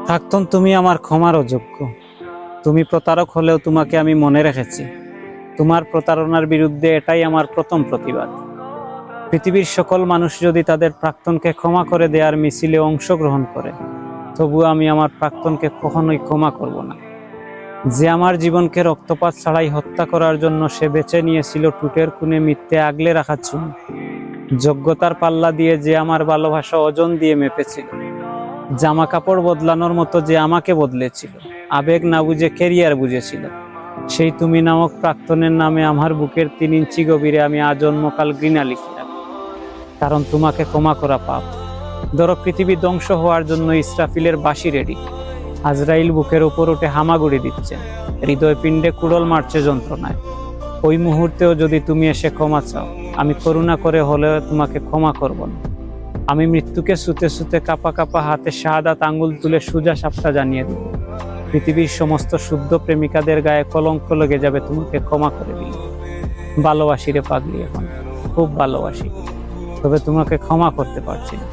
প্রাক্তন, তুমি আমার ক্ষমার অযোগ্য। তুমি প্রতারক হলেও তোমাকে আমি মনে রেখেছি। তোমার প্রতারণার বিরুদ্ধে এটাই আমার প্রথম প্রতিবাদ। পৃথিবীর সকল মানুষ যদি তাদের প্রাক্তনকে ক্ষমা করে দেওয়ার মিছিলে অংশগ্রহণ করে, তবুও আমি আমার প্রাক্তনকে কখনোই ক্ষমা করব না। যে আমার জীবনকে রক্তপাত ছাড়াই হত্যা করার জন্য সে বেছে নিয়েছিল টুটের কোণে মিথ্যে আগলে রাখা চুন। যোগ্যতার পাল্লা দিয়ে যে আমার ভালোবাসা ওজন দিয়ে মেপেছিল, জামা কাপড় বদলানোর মতো যে আমাকে বদলেছিল, আবেগ না বুঝে কেরিয়ার বুঝেছিল, সেই তুমি নামক প্রাক্তনের নামে আমার বুকের 3 ইঞ্চি গভীরে আমি আজন্মকাল ঘৃণা লিখে রাখি। কারণ তোমাকে ক্ষমা করা পাপ। ধরো, পৃথিবী ধ্বংস হওয়ার জন্য ইসরাফিলের বাঁশি রেডি। আজরাইল বুকের উপর উঠে হামাগুড়ি দিচ্ছে, হৃদয় পিণ্ডে কুড়ল মারছে যন্ত্রণায়। ওই মুহূর্তেও যদি তুমি এসে ক্ষমা চাও, আমি করুণা করে হলেও তোমাকে ক্ষমা করব না। আমি মৃত্যুকে ছুতে ছুতে কাঁপা কাঁপা হাতে শাহাদাত আঙ্গুল তুলে সোজা সাপটা জানিয়ে দেব। পৃথিবীর সমস্ত শুদ্ধ প্রেমিকাদের গায়ে কলঙ্ক লেগে যাবে তোমাকে ক্ষমা করে দিলে। ভালোবাসি রে পাগলি, এখন খুব ভালোবাসি, তবে তোমাকে ক্ষমা করতে পারছি না।